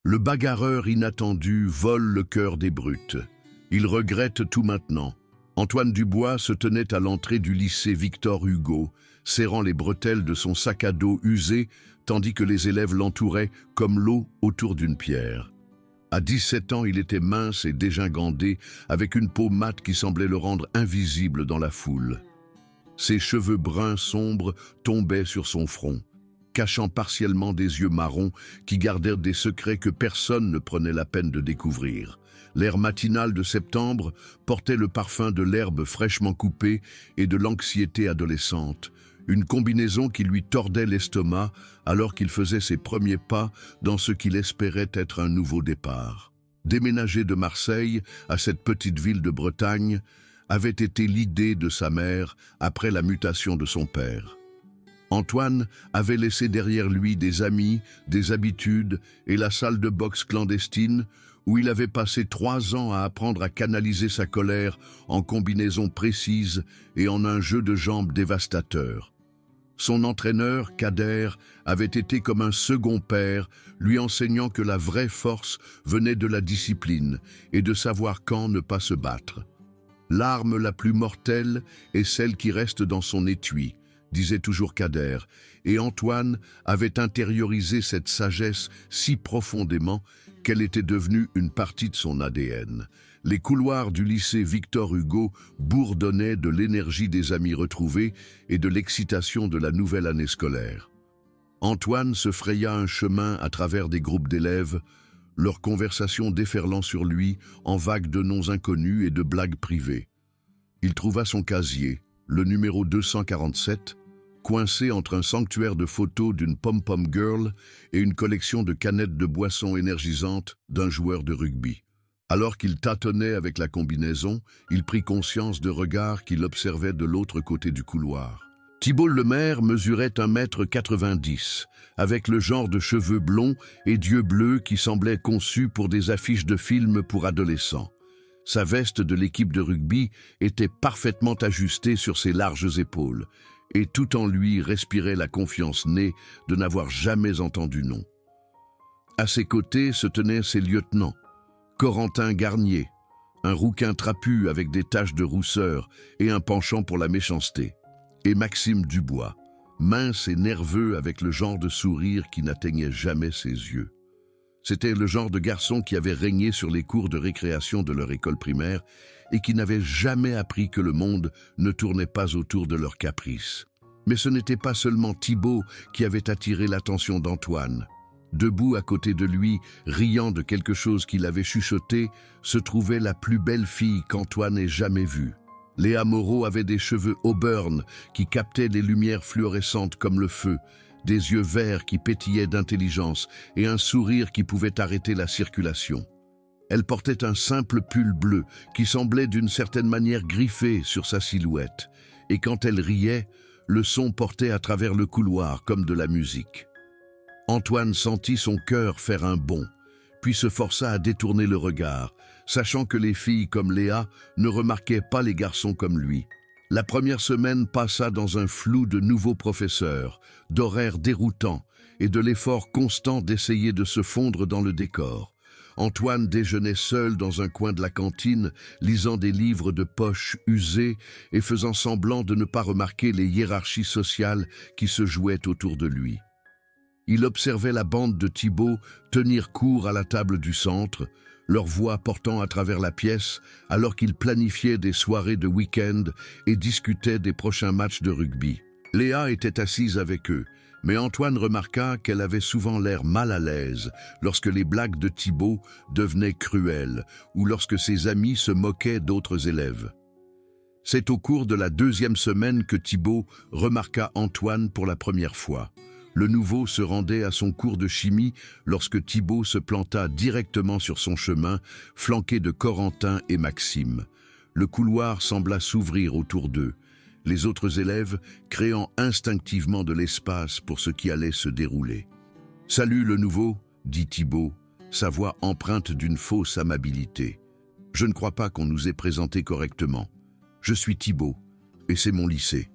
Le bagarreur inattendu vole le cœur des brutes. Il regrette tout maintenant. Antoine Dubois se tenait à l'entrée du lycée Victor Hugo, serrant les bretelles de son sac à dos usé, tandis que les élèves l'entouraient comme l'eau autour d'une pierre. À 17 ans, il était mince et dégingandé, avec une peau mate qui semblait le rendre invisible dans la foule. Ses cheveux bruns sombres tombaient sur son front, cachant partiellement des yeux marrons qui gardèrent des secrets que personne ne prenait la peine de découvrir. L'air matinal de septembre portait le parfum de l'herbe fraîchement coupée et de l'anxiété adolescente, une combinaison qui lui tordait l'estomac alors qu'il faisait ses premiers pas dans ce qu'il espérait être un nouveau départ. Déménager de Marseille à cette petite ville de Bretagne avait été l'idée de sa mère après la mutation de son père. Antoine avait laissé derrière lui des amis, des habitudes et la salle de boxe clandestine où il avait passé 3 ans à apprendre à canaliser sa colère en combinaisons précises et en un jeu de jambes dévastateur. Son entraîneur, Kader, avait été comme un second père, lui enseignant que la vraie force venait de la discipline et de savoir quand ne pas se battre. L'arme la plus mortelle est celle qui reste dans son étui, disait toujours Kader, et Antoine avait intériorisé cette sagesse si profondément qu'elle était devenue une partie de son ADN. Les couloirs du lycée Victor Hugo bourdonnaient de l'énergie des amis retrouvés et de l'excitation de la nouvelle année scolaire. Antoine se fraya un chemin à travers des groupes d'élèves, leurs conversations déferlant sur lui en vagues de noms inconnus et de blagues privées. Il trouva son casier, le numéro 247, coincé entre un sanctuaire de photos d'une pom-pom girl et une collection de canettes de boissons énergisantes d'un joueur de rugby. Alors qu'il tâtonnait avec la combinaison, il prit conscience de regards qui l'observaient de l'autre côté du couloir. Thibault Lemaire mesurait 1,90 m, avec le genre de cheveux blonds et d'yeux bleus qui semblaient conçus pour des affiches de films pour adolescents. Sa veste de l'équipe de rugby était parfaitement ajustée sur ses larges épaules, et tout en lui respirait la confiance née de n'avoir jamais entendu nom. À ses côtés se tenaient ses lieutenants, Corentin Garnier, un rouquin trapu avec des taches de rousseur et un penchant pour la méchanceté, et Maxime Dubois, mince et nerveux avec le genre de sourire qui n'atteignait jamais ses yeux. C'était le genre de garçon qui avait régné sur les cours de récréation de leur école primaire et qui n'avait jamais appris que le monde ne tournait pas autour de leurs caprices. Mais ce n'était pas seulement Thibault qui avait attiré l'attention d'Antoine. Debout à côté de lui, riant de quelque chose qu'il avait chuchoté, se trouvait la plus belle fille qu'Antoine ait jamais vue. Léa Moreau avait des cheveux auburn qui captaient les lumières fluorescentes comme le feu, des yeux verts qui pétillaient d'intelligence et un sourire qui pouvait arrêter la circulation. Elle portait un simple pull bleu qui semblait d'une certaine manière griffé sur sa silhouette, et quand elle riait, le son portait à travers le couloir comme de la musique. Antoine sentit son cœur faire un bond, puis se força à détourner le regard, sachant que les filles comme Léa ne remarquaient pas les garçons comme lui. La première semaine passa dans un flou de nouveaux professeurs, d'horaires déroutants et de l'effort constant d'essayer de se fondre dans le décor. Antoine déjeunait seul dans un coin de la cantine, lisant des livres de poche usés et faisant semblant de ne pas remarquer les hiérarchies sociales qui se jouaient autour de lui. Il observait la bande de Thibault tenir court à la table du centre, leur voix portant à travers la pièce alors qu'ils planifiaient des soirées de week-end et discutaient des prochains matchs de rugby. Léa était assise avec eux, mais Antoine remarqua qu'elle avait souvent l'air mal à l'aise lorsque les blagues de Thibault devenaient cruelles ou lorsque ses amis se moquaient d'autres élèves. C'est au cours de la 2e semaine que Thibault remarqua Antoine pour la première fois. Le nouveau se rendait à son cours de chimie lorsque Thibault se planta directement sur son chemin, flanqué de Corentin et Maxime. Le couloir sembla s'ouvrir autour d'eux, les autres élèves créant instinctivement de l'espace pour ce qui allait se dérouler. « Salut le nouveau », dit Thibault, sa voix empreinte d'une fausse amabilité. « Je ne crois pas qu'on nous ait présenté correctement. Je suis Thibault, et c'est mon lycée. »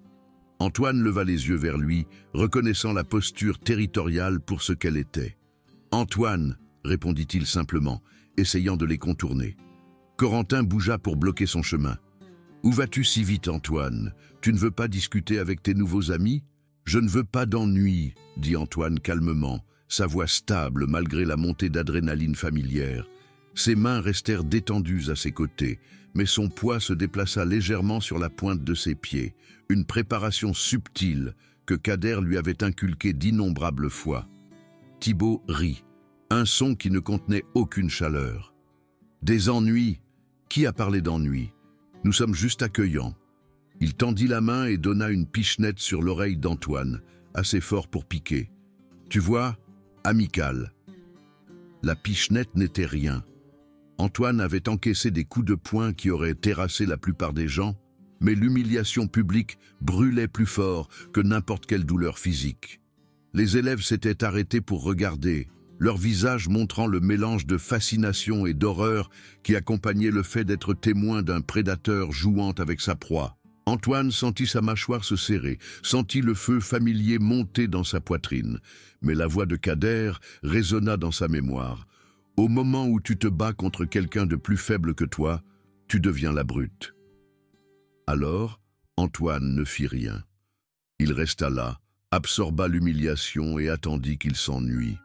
Antoine leva les yeux vers lui, reconnaissant la posture territoriale pour ce qu'elle était. « Antoine, répondit-il simplement, essayant de les contourner. Corentin bougea pour bloquer son chemin. « Où vas-tu si vite, Antoine? Tu ne veux pas discuter avec tes nouveaux amis ?»« Je ne veux pas d'ennui, » dit Antoine calmement, sa voix stable malgré la montée d'adrénaline familière. Ses mains restèrent détendues à ses côtés, mais son poids se déplaça légèrement sur la pointe de ses pieds, une préparation subtile que Kader lui avait inculquée d'innombrables fois. Thibaut rit, un son qui ne contenait aucune chaleur. « Des ennuis? Qui a parlé d'ennuis? Nous sommes juste accueillants. » Il tendit la main et donna une pichenette sur l'oreille d'Antoine, assez fort pour piquer. « Tu vois, amical. » La pichenette n'était rien. Antoine avait encaissé des coups de poing qui auraient terrassé la plupart des gens, mais l'humiliation publique brûlait plus fort que n'importe quelle douleur physique. Les élèves s'étaient arrêtés pour regarder, leur visage montrant le mélange de fascination et d'horreur qui accompagnait le fait d'être témoin d'un prédateur jouant avec sa proie. Antoine sentit sa mâchoire se serrer, sentit le feu familier monter dans sa poitrine, mais la voix de Kader résonna dans sa mémoire. « Au moment où tu te bats contre quelqu'un de plus faible que toi, tu deviens la brute. » Alors, Antoine ne fit rien. Il resta là, absorba l'humiliation et attendit qu'il s'ennuie.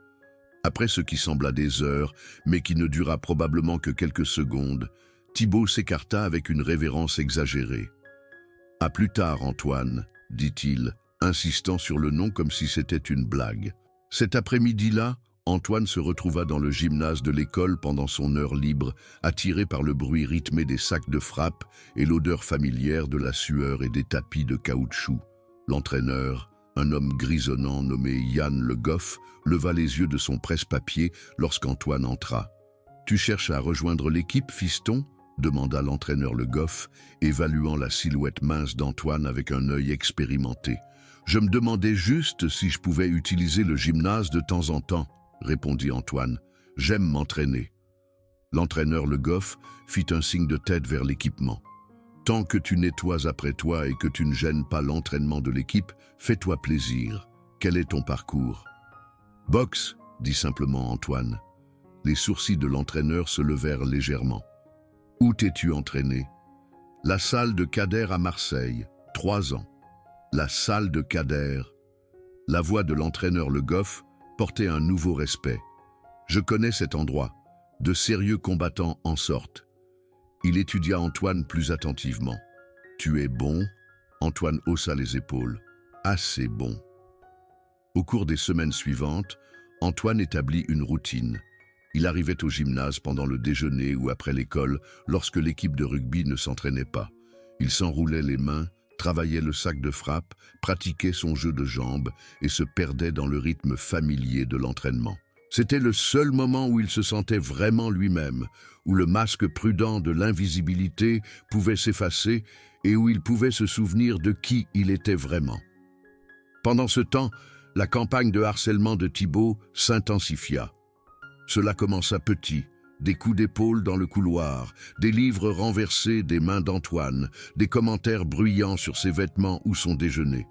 Après ce qui sembla des heures, mais qui ne dura probablement que quelques secondes, Thibaut s'écarta avec une révérence exagérée. « À plus tard, Antoine, » dit-il, insistant sur le nom comme si c'était une blague. Cet après-midi-là, Antoine se retrouva dans le gymnase de l'école pendant son heure libre, attiré par le bruit rythmé des sacs de frappe et l'odeur familière de la sueur et des tapis de caoutchouc. L'entraîneur, un homme grisonnant nommé Yann Le Goff, leva les yeux de son presse-papier lorsqu'Antoine entra. « Tu cherches à rejoindre l'équipe, fiston ?» demanda l'entraîneur Le Goff, évaluant la silhouette mince d'Antoine avec un œil expérimenté. « Je me demandais juste si je pouvais utiliser le gymnase de temps en temps, » répondit Antoine. « J'aime m'entraîner. » L'entraîneur Le Goff fit un signe de tête vers l'équipement. « Tant que tu nettoies après toi et que tu ne gênes pas l'entraînement de l'équipe, fais-toi plaisir. Quel est ton parcours ?»« Boxe, » dit simplement Antoine. Les sourcils de l'entraîneur se levèrent légèrement. « Où t'es-tu entraîné ?»« La salle de Kader à Marseille, 3 ans. » La salle de Kader. La voix de l'entraîneur Le Goff portait un nouveau respect. « Je connais cet endroit. De sérieux combattants en sortent. » Il étudia Antoine plus attentivement. « Tu es bon ?» Antoine haussa les épaules. « Assez bon. » Au cours des semaines suivantes, Antoine établit une routine. Il arrivait au gymnase pendant le déjeuner ou après l'école lorsque l'équipe de rugby ne s'entraînait pas. Il s'enroulait les mains, travaillait le sac de frappe, pratiquait son jeu de jambes et se perdait dans le rythme familier de l'entraînement. C'était le seul moment où il se sentait vraiment lui-même, où le masque prudent de l'invisibilité pouvait s'effacer et où il pouvait se souvenir de qui il était vraiment. Pendant ce temps, la campagne de harcèlement de Thibaut s'intensifia. Cela commença petit, des coups d'épaule dans le couloir, des livres renversés des mains d'Antoine, des commentaires bruyants sur ses vêtements ou son déjeuner.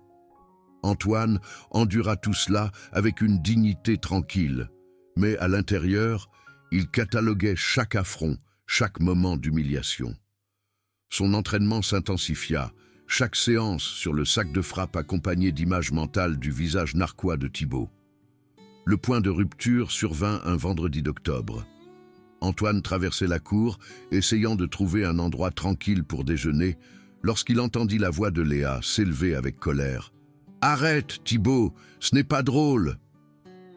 Antoine endura tout cela avec une dignité tranquille, mais à l'intérieur, il cataloguait chaque affront, chaque moment d'humiliation. Son entraînement s'intensifia, chaque séance sur le sac de frappe accompagnée d'images mentales du visage narquois de Thibaut. Le point de rupture survint un vendredi d'octobre. Antoine traversait la cour, essayant de trouver un endroit tranquille pour déjeuner, lorsqu'il entendit la voix de Léa s'élever avec colère. « Arrête, Thibaut, ce n'est pas drôle !»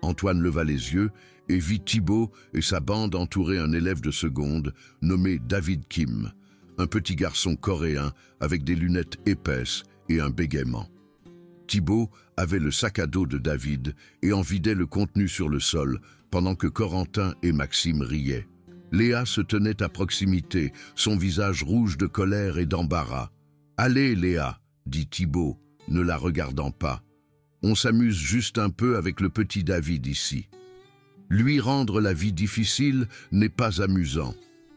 Antoine leva les yeux et vit Thibaut et sa bande entourer un élève de seconde nommé David Kim, un petit garçon coréen avec des lunettes épaisses et un bégaiement. Thibaut avait le sac à dos de David et en vidait le contenu sur le sol pendant que Corentin et Maxime riaient. Léa se tenait à proximité, son visage rouge de colère et d'embarras. « Allez, Léa, » dit Thibaut, ne la regardant pas. « On s'amuse juste un peu avec le petit David ici. »« Lui rendre la vie difficile n'est pas amusant, »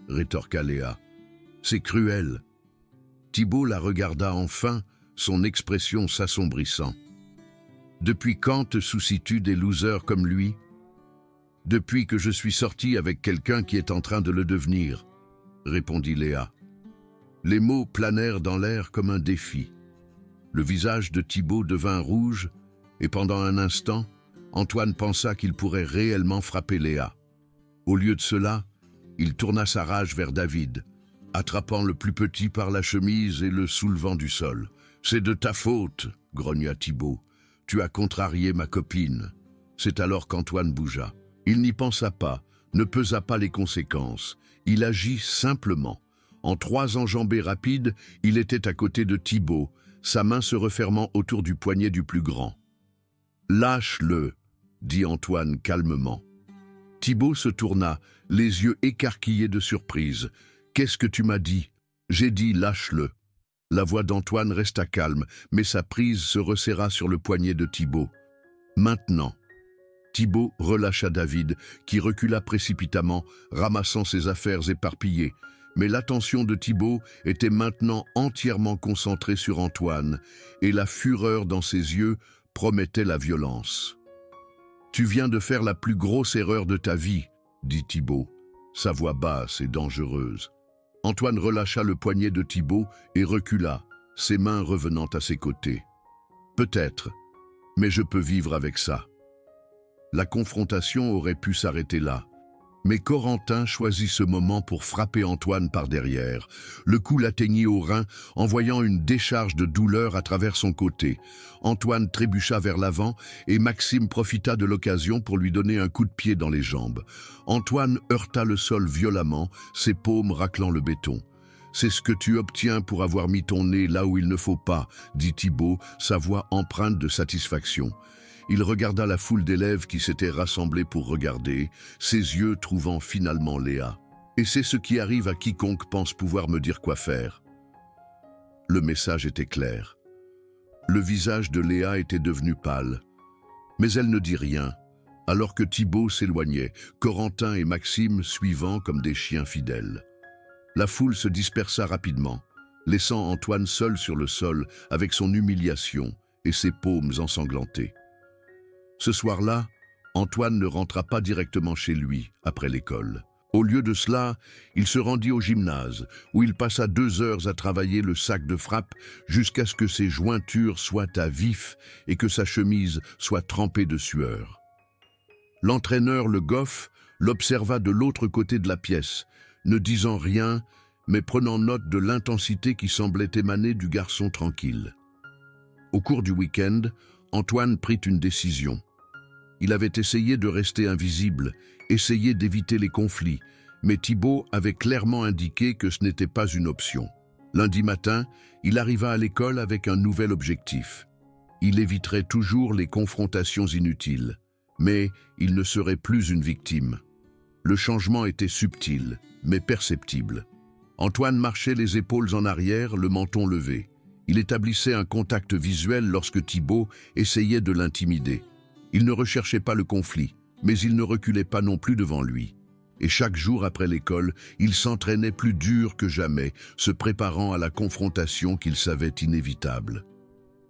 rétorqua Léa. « C'est cruel. » Thibaut la regarda enfin, son expression s'assombrissant. « Depuis quand te soucies-tu des losers comme lui ?» Depuis que je suis sorti avec quelqu'un qui est en train de le devenir, répondit Léa. Les mots planèrent dans l'air comme un défi. Le visage de Thibaut devint rouge et pendant un instant, Antoine pensa qu'il pourrait réellement frapper Léa. Au lieu de cela, il tourna sa rage vers David, attrapant le plus petit par la chemise et le soulevant du sol. « C'est de ta faute, grogna Thibaut. Tu as contrarié ma copine. » C'est alors qu'Antoine bougea. Il n'y pensa pas, ne pesa pas les conséquences. Il agit simplement. En 3 enjambées rapides, il était à côté de Thibaut, sa main se refermant autour du poignet du plus grand. « Lâche-le, » dit Antoine calmement. Thibaut se tourna, les yeux écarquillés de surprise. « Qu'est-ce que tu m'as dit ?»« J'ai dit lâche-le. » La voix d'Antoine resta calme, mais sa prise se resserra sur le poignet de Thibaut. « Maintenant. » Thibaut relâcha David, qui recula précipitamment, ramassant ses affaires éparpillées. Mais l'attention de Thibaut était maintenant entièrement concentrée sur Antoine, et la fureur dans ses yeux promettait la violence. « Tu viens de faire la plus grosse erreur de ta vie, » dit Thibaut, sa voix basse et dangereuse. Antoine relâcha le poignet de Thibaut et recula, ses mains revenant à ses côtés. « Peut-être, mais je peux vivre avec ça. » La confrontation aurait pu s'arrêter là. Mais Corentin choisit ce moment pour frapper Antoine par derrière. Le coup l'atteignit au rein, envoyant une décharge de douleur à travers son côté. Antoine trébucha vers l'avant et Maxime profita de l'occasion pour lui donner un coup de pied dans les jambes. Antoine heurta le sol violemment, ses paumes raclant le béton. « C'est ce que tu obtiens pour avoir mis ton nez là où il ne faut pas, » dit Thibaut, sa voix empreinte de satisfaction. Il regarda la foule d'élèves qui s'étaient rassemblés pour regarder, ses yeux trouvant finalement Léa. Et c'est ce qui arrive à quiconque pense pouvoir me dire quoi faire. Le message était clair. Le visage de Léa était devenu pâle. Mais elle ne dit rien, alors que Thibaut s'éloignait, Corentin et Maxime suivant comme des chiens fidèles. La foule se dispersa rapidement, laissant Antoine seul sur le sol avec son humiliation et ses paumes ensanglantées. Ce soir-là, Antoine ne rentra pas directement chez lui après l'école. Au lieu de cela, il se rendit au gymnase, où il passa 2 heures à travailler le sac de frappe jusqu'à ce que ses jointures soient à vif et que sa chemise soit trempée de sueur. L'entraîneur, le Goff, l'observa de l'autre côté de la pièce, ne disant rien, mais prenant note de l'intensité qui semblait émaner du garçon tranquille. Au cours du week-end, Antoine prit une décision. Il avait essayé de rester invisible, essayé d'éviter les conflits, mais Thibaut avait clairement indiqué que ce n'était pas une option. Lundi matin, il arriva à l'école avec un nouvel objectif. Il éviterait toujours les confrontations inutiles, mais il ne serait plus une victime. Le changement était subtil, mais perceptible. Antoine marchait les épaules en arrière, le menton levé. Il établissait un contact visuel lorsque Thibaut essayait de l'intimider. Il ne recherchait pas le conflit, mais il ne reculait pas non plus devant lui. Et chaque jour après l'école, il s'entraînait plus dur que jamais, se préparant à la confrontation qu'il savait inévitable.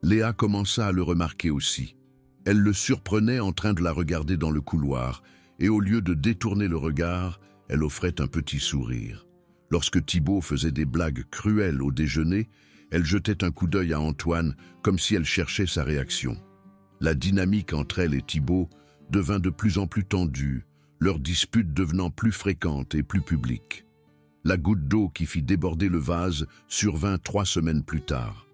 Léa commença à le remarquer aussi. Elle le surprenait en train de la regarder dans le couloir, et au lieu de détourner le regard, elle offrait un petit sourire. Lorsque Thibaut faisait des blagues cruelles au déjeuner, elle jetait un coup d'œil à Antoine, comme si elle cherchait sa réaction. La dynamique entre elle et Thibaut devint de plus en plus tendue, leur dispute devenant plus fréquente et plus publique. La goutte d'eau qui fit déborder le vase survint 3 semaines plus tard.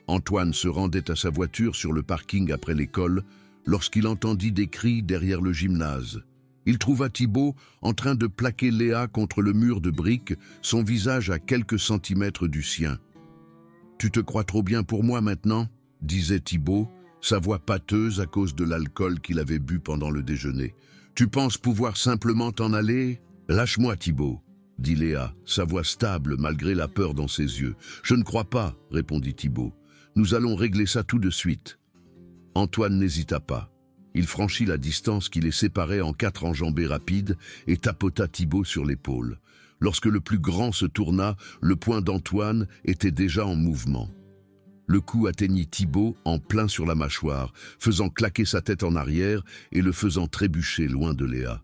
Antoine se rendait à sa voiture sur le parking après l'école lorsqu'il entendit des cris derrière le gymnase. Il trouva Thibaut en train de plaquer Léa contre le mur de briques, son visage à quelques centimètres du sien. « Tu te crois trop bien pour moi maintenant ?» disait Thibaut, sa voix pâteuse à cause de l'alcool qu'il avait bu pendant le déjeuner. « Tu penses pouvoir simplement t'en aller ? Lâche-moi, Thibaut, » dit Léa, sa voix stable malgré la peur dans ses yeux. « Je ne crois pas, » répondit Thibaut. « Nous allons régler ça tout de suite. » Antoine n'hésita pas. Il franchit la distance qui les séparait en 4 enjambées rapides et tapota Thibaut sur l'épaule. Lorsque le plus grand se tourna, le poing d'Antoine était déjà en mouvement. Le coup atteignit Thibaut en plein sur la mâchoire, faisant claquer sa tête en arrière et le faisant trébucher loin de Léa.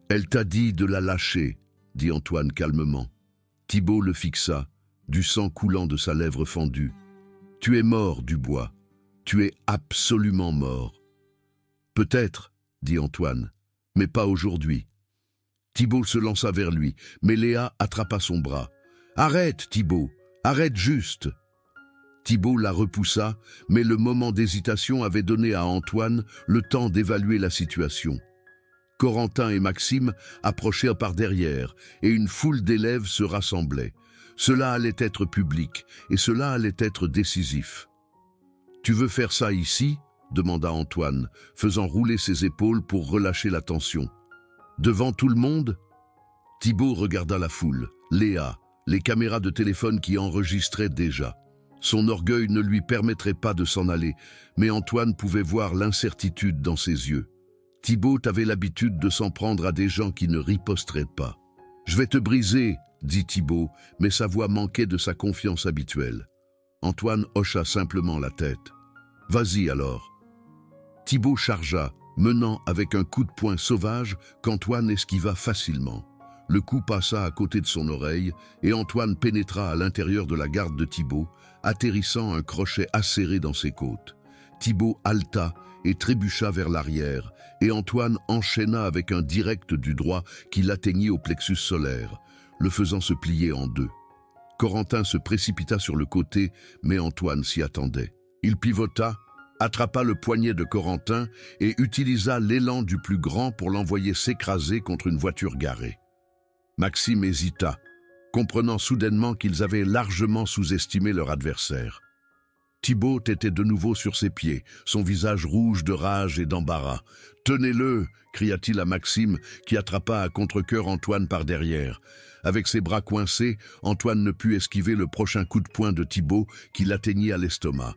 Elle t'a dit de la lâcher, dit Antoine calmement. Thibault le fixa, du sang coulant de sa lèvre fendue. Tu es mort, Dubois. Tu es absolument mort. Peut-être, dit Antoine, mais pas aujourd'hui. Thibault se lança vers lui, mais Léa attrapa son bras. Arrête, Thibault, arrête juste. Thibault la repoussa, mais le moment d'hésitation avait donné à Antoine le temps d'évaluer la situation. Corentin et Maxime approchèrent par derrière, et une foule d'élèves se rassemblait. Cela allait être public, et cela allait être décisif. « Tu veux faire ça ici ?» demanda Antoine, faisant rouler ses épaules pour relâcher la tension. « Devant tout le monde ?» Thibault regarda la foule, Léa, les caméras de téléphone qui enregistraient déjà. Son orgueil ne lui permettrait pas de s'en aller, mais Antoine pouvait voir l'incertitude dans ses yeux. Thibault avait l'habitude de s'en prendre à des gens qui ne riposteraient pas. « Je vais te briser !» dit Thibault, mais sa voix manquait de sa confiance habituelle. Antoine hocha simplement la tête. « Vas-y alors !» Thibault chargea, menant avec un coup de poing sauvage qu'Antoine esquiva facilement. Le coup passa à côté de son oreille et Antoine pénétra à l'intérieur de la garde de Thibault, atterrissant un crochet acéré dans ses côtes. Thibault haleta et trébucha vers l'arrière, et Antoine enchaîna avec un direct du droit qui l'atteignit au plexus solaire, le faisant se plier en deux. Corentin se précipita sur le côté, mais Antoine s'y attendait. Il pivota, attrapa le poignet de Corentin et utilisa l'élan du plus grand pour l'envoyer s'écraser contre une voiture garée. Maxime hésita, comprenant soudainement qu'ils avaient largement sous-estimé leur adversaire. Thibault était de nouveau sur ses pieds, son visage rouge de rage et d'embarras. « Tenez-le » cria-t-il à Maxime, qui attrapa à contre-cœur Antoine par derrière. Avec ses bras coincés, Antoine ne put esquiver le prochain coup de poing de Thibault qui l'atteignit à l'estomac.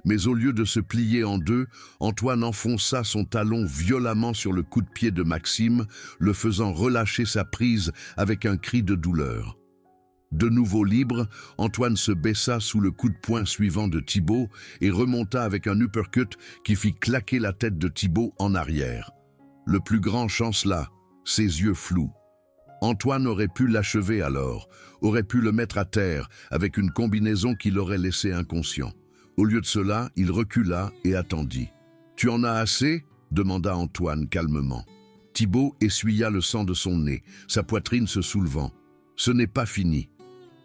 Mais au lieu de se plier en deux, Antoine enfonça son talon violemment sur le coup de pied de Maxime, le faisant relâcher sa prise avec un cri de douleur. De nouveau libre, Antoine se baissa sous le coup de poing suivant de Thibault et remonta avec un uppercut qui fit claquer la tête de Thibault en arrière. Le plus grand chancela, ses yeux flous. Antoine aurait pu l'achever alors, aurait pu le mettre à terre avec une combinaison qui l'aurait laissé inconscient. Au lieu de cela, il recula et attendit. « Tu en as assez ?» demanda Antoine calmement. Thibault essuya le sang de son nez, sa poitrine se soulevant. « Ce n'est pas fini. »«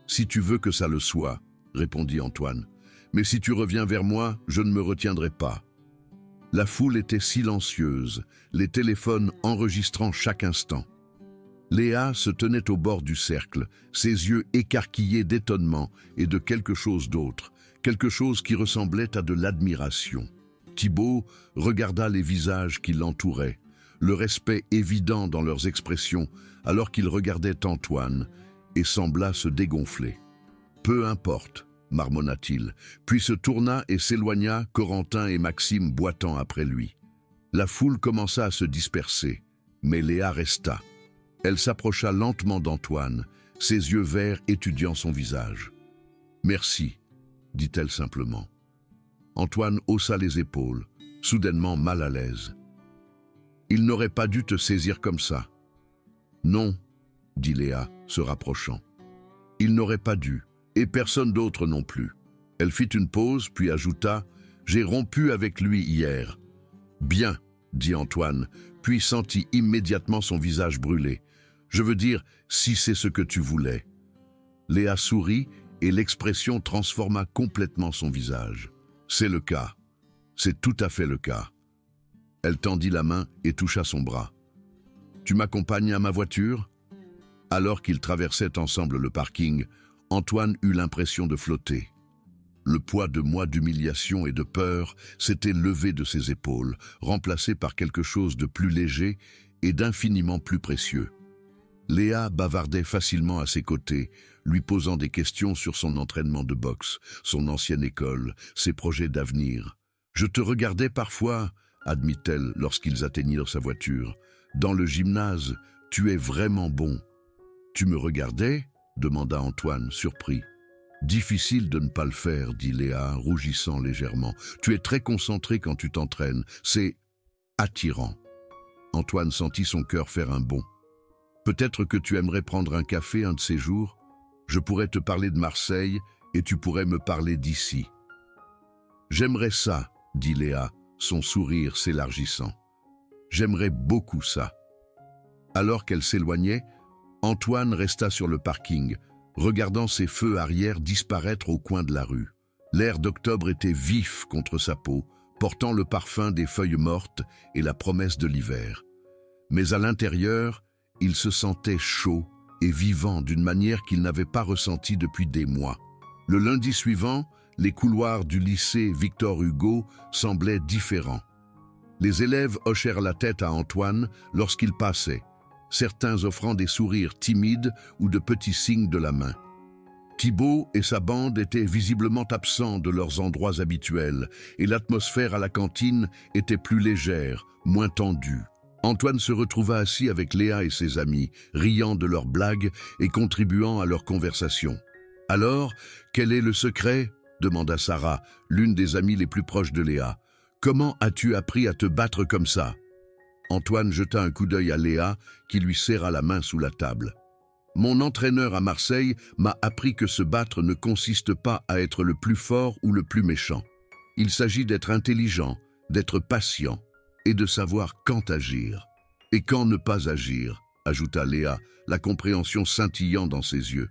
Si tu veux que ça le soit, » répondit Antoine. « Mais si tu reviens vers moi, je ne me retiendrai pas. » La foule était silencieuse, les téléphones enregistrant chaque instant. Léa se tenait au bord du cercle, ses yeux écarquillés d'étonnement et de quelque chose d'autre, quelque chose qui ressemblait à de l'admiration. Thibault regarda les visages qui l'entouraient, le respect évident dans leurs expressions, alors qu'il regardait Antoine, et sembla se dégonfler. « Peu importe », marmonna-t-il, puis se tourna et s'éloigna, Corentin et Maxime boitant après lui. La foule commença à se disperser, mais Léa resta. Elle s'approcha lentement d'Antoine, ses yeux verts étudiant son visage. « Merci », dit-elle simplement. Antoine haussa les épaules, soudainement mal à l'aise. « Il n'aurait pas dû te saisir comme ça. »« Non, » dit Léa, se rapprochant. « Il n'aurait pas dû, et personne d'autre non plus. » Elle fit une pause, puis ajouta « J'ai rompu avec lui hier. »« Bien, » dit Antoine, puis sentit immédiatement son visage brûler. « Je veux dire, si c'est ce que tu voulais. » Léa sourit et l'expression transforma complètement son visage. « C'est le cas. C'est tout à fait le cas. » Elle tendit la main et toucha son bras. « Tu m'accompagnes à ma voiture ?» Alors qu'ils traversaient ensemble le parking, Antoine eut l'impression de flotter. Le poids de mois d'humiliation et de peur s'était levé de ses épaules, remplacé par quelque chose de plus léger et d'infiniment plus précieux. Léa bavardait facilement à ses côtés, lui posant des questions sur son entraînement de boxe, son ancienne école, ses projets d'avenir. « Je te regardais parfois, » admit-elle lorsqu'ils atteignirent sa voiture. « Dans le gymnase, tu es vraiment bon. »« Tu me regardais ?» demanda Antoine, surpris. « Difficile de ne pas le faire, » dit Léa, rougissant légèrement. « Tu es très concentré quand tu t'entraînes. C'est attirant. » Antoine sentit son cœur faire un bond. Peut-être que tu aimerais prendre un café un de ces jours. Je pourrais te parler de Marseille et tu pourrais me parler d'ici. J'aimerais ça, dit Léa, son sourire s'élargissant. J'aimerais beaucoup ça. Alors qu'elle s'éloignait, Antoine resta sur le parking, regardant ses feux arrière disparaître au coin de la rue. L'air d'octobre était vif contre sa peau, portant le parfum des feuilles mortes et la promesse de l'hiver. Mais à l'intérieur, il se sentait chaud et vivant d'une manière qu'il n'avait pas ressentie depuis des mois. Le lundi suivant, les couloirs du lycée Victor Hugo semblaient différents. Les élèves hochèrent la tête à Antoine lorsqu'il passait, certains offrant des sourires timides ou de petits signes de la main. Thibaut et sa bande étaient visiblement absents de leurs endroits habituels et l'atmosphère à la cantine était plus légère, moins tendue. Antoine se retrouva assis avec Léa et ses amis, riant de leurs blagues et contribuant à leur conversation. « Alors, quel est le secret ?» demanda Sarah, l'une des amies les plus proches de Léa. « Comment as-tu appris à te battre comme ça ?» Antoine jeta un coup d'œil à Léa, qui lui serra la main sous la table. « Mon entraîneur à Marseille m'a appris que se battre ne consiste pas à être le plus fort ou le plus méchant. Il s'agit d'être intelligent, d'être patient et de savoir quand agir. Et quand ne pas agir, ajouta Léa, la compréhension scintillant dans ses yeux.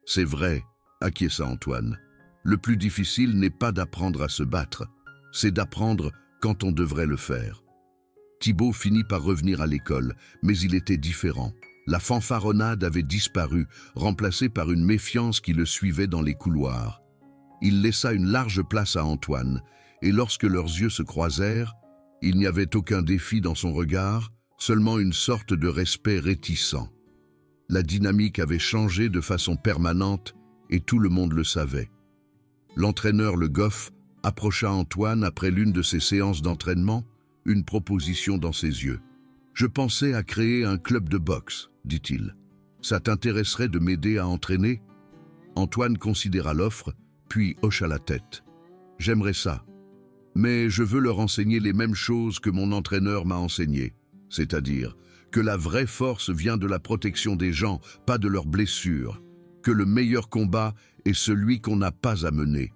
C'est vrai, acquiesça Antoine. Le plus difficile n'est pas d'apprendre à se battre, c'est d'apprendre quand on devrait le faire. Thibaut finit par revenir à l'école, mais il était différent. La fanfaronnade avait disparu, remplacée par une méfiance qui le suivait dans les couloirs. Il laissa une large place à Antoine, et lorsque leurs yeux se croisèrent, il n'y avait aucun défi dans son regard, seulement une sorte de respect réticent. La dynamique avait changé de façon permanente, et tout le monde le savait. L'entraîneur Le Goff approcha Antoine après l'une de ses séances d'entraînement, une proposition dans ses yeux. « Je pensais à créer un club de boxe, dit-il. Ça t'intéresserait de m'aider à entraîner ?» Antoine considéra l'offre, puis hocha la tête. « J'aimerais ça. Mais je veux leur enseigner les mêmes choses que mon entraîneur m'a enseigné, c'est-à-dire que la vraie force vient de la protection des gens, pas de leurs blessures, que le meilleur combat est celui qu'on n'a pas à mener. »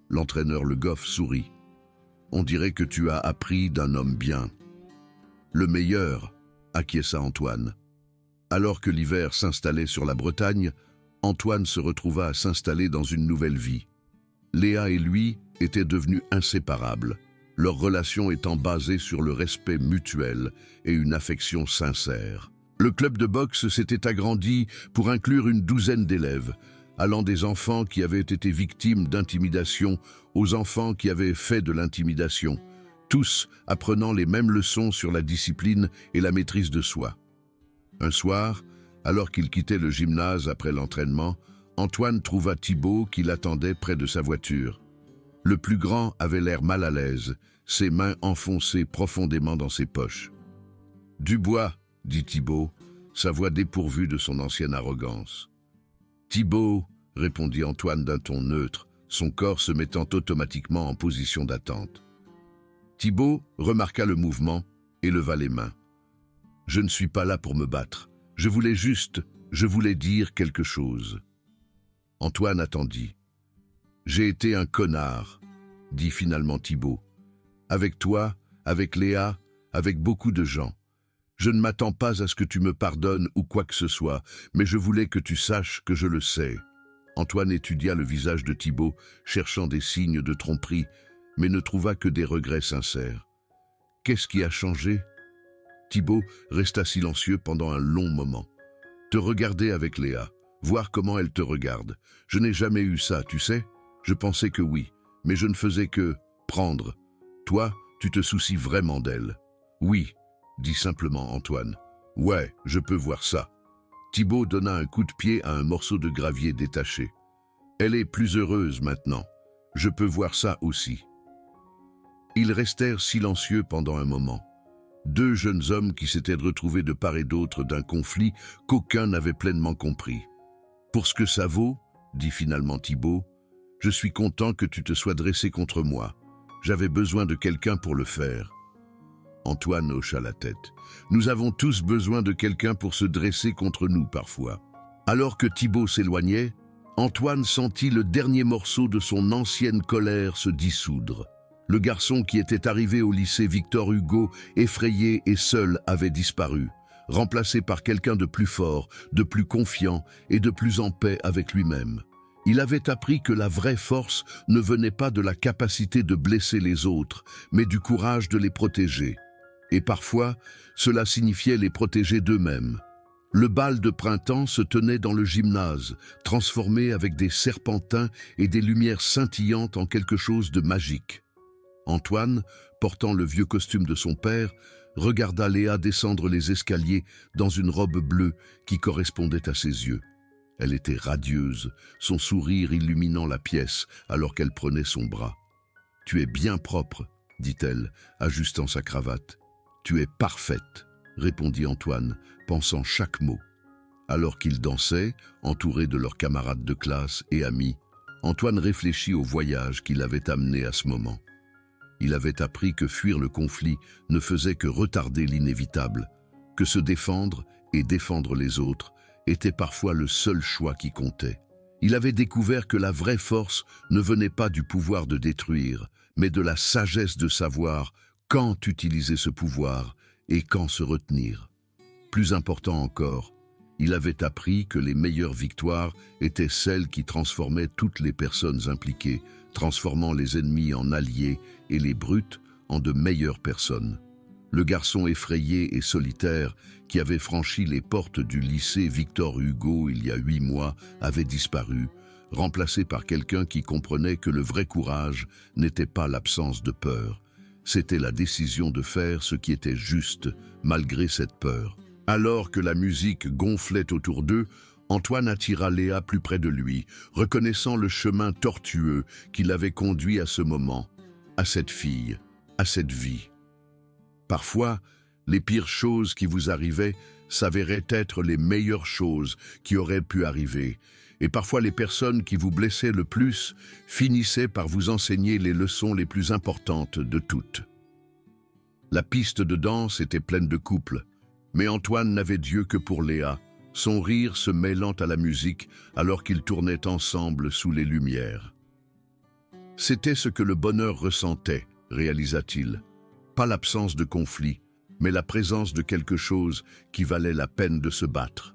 L'entraîneur Le Goff sourit. « On dirait que tu as appris d'un homme bien. »« Le meilleur, » acquiesça Antoine. Alors que l'hiver s'installait sur la Bretagne, Antoine se retrouva à s'installer dans une nouvelle vie. Léa et lui étaient devenus inséparables, leur relation étant basée sur le respect mutuel et une affection sincère. Le club de boxe s'était agrandi pour inclure une douzaine d'élèves, allant des enfants qui avaient été victimes d'intimidation aux enfants qui avaient fait de l'intimidation, tous apprenant les mêmes leçons sur la discipline et la maîtrise de soi. Un soir, alors qu'il quittait le gymnase après l'entraînement, Antoine trouva Thibaut qui l'attendait près de sa voiture. Le plus grand avait l'air mal à l'aise, ses mains enfoncées profondément dans ses poches. « Dubois, » dit Thibaut, sa voix dépourvue de son ancienne arrogance. « Thibaut, » répondit Antoine d'un ton neutre, son corps se mettant automatiquement en position d'attente. Thibaut remarqua le mouvement et leva les mains. « Je ne suis pas là pour me battre. Je voulais dire quelque chose. » Antoine attendit. « J'ai été un connard, » dit finalement Thibaut. « Avec toi, avec Léa, avec beaucoup de gens. Je ne m'attends pas à ce que tu me pardonnes ou quoi que ce soit, mais je voulais que tu saches que je le sais. » Antoine étudia le visage de Thibaut, cherchant des signes de tromperie, mais ne trouva que des regrets sincères. « Qu'est-ce qui a changé ?» Thibaut resta silencieux pendant un long moment. « Te regarder avec Léa, voir comment elle te regarde. Je n'ai jamais eu ça, tu sais. Je pensais que oui, mais je ne faisais que prendre. Toi, tu te soucies vraiment d'elle. »« Oui, » dit simplement Antoine. « Ouais, je peux voir ça. » Thibaut donna un coup de pied à un morceau de gravier détaché. « Elle est plus heureuse maintenant. Je peux voir ça aussi. » Ils restèrent silencieux pendant un moment. Deux jeunes hommes qui s'étaient retrouvés de part et d'autre d'un conflit qu'aucun n'avait pleinement compris. « Pour ce que ça vaut, » dit finalement Thibaut, « je suis content que tu te sois dressé contre moi. J'avais besoin de quelqu'un pour le faire. » Antoine hocha la tête. Nous avons tous besoin de quelqu'un pour se dresser contre nous parfois. Alors que Thibaut s'éloignait, Antoine sentit le dernier morceau de son ancienne colère se dissoudre. Le garçon qui était arrivé au lycée Victor Hugo, effrayé et seul, avait disparu, remplacé par quelqu'un de plus fort, de plus confiant et de plus en paix avec lui-même. Il avait appris que la vraie force ne venait pas de la capacité de blesser les autres, mais du courage de les protéger. Et parfois, cela signifiait les protéger d'eux-mêmes. Le bal de printemps se tenait dans le gymnase, transformé avec des serpentins et des lumières scintillantes en quelque chose de magique. Antoine, portant le vieux costume de son père, regarda Léa descendre les escaliers dans une robe bleue qui correspondait à ses yeux. Elle était radieuse, son sourire illuminant la pièce alors qu'elle prenait son bras. « Tu es bien propre, » dit-elle, ajustant sa cravate. « Tu es parfaite, » répondit Antoine, pensant chaque mot. Alors qu'ils dansaient, entourés de leurs camarades de classe et amis, Antoine réfléchit au voyage qui l'avait amené à ce moment. Il avait appris que fuir le conflit ne faisait que retarder l'inévitable, que se défendre et défendre les autres était parfois le seul choix qui comptait. Il avait découvert que la vraie force ne venait pas du pouvoir de détruire, mais de la sagesse de savoir quand utiliser ce pouvoir et quand se retenir. Plus important encore, il avait appris que les meilleures victoires étaient celles qui transformaient toutes les personnes impliquées, transformant les ennemis en alliés et les brutes en de meilleures personnes. Le garçon effrayé et solitaire qui avait franchi les portes du lycée Victor Hugo il y a 8 mois avait disparu, remplacé par quelqu'un qui comprenait que le vrai courage n'était pas l'absence de peur. C'était la décision de faire ce qui était juste, malgré cette peur. Alors que la musique gonflait autour d'eux, Antoine attira Léa plus près de lui, reconnaissant le chemin tortueux qui l'avait conduit à ce moment, à cette fille, à cette vie. Parfois, les pires choses qui vous arrivaient s'avéraient être les meilleures choses qui auraient pu arriver, et parfois les personnes qui vous blessaient le plus finissaient par vous enseigner les leçons les plus importantes de toutes. La piste de danse était pleine de couples, mais Antoine n'avait d'yeux que pour Léa, son rire se mêlant à la musique alors qu'ils tournaient ensemble sous les lumières. C'était ce que le bonheur ressentait, réalisa-t-il. Pas l'absence de conflit, mais la présence de quelque chose qui valait la peine de se battre.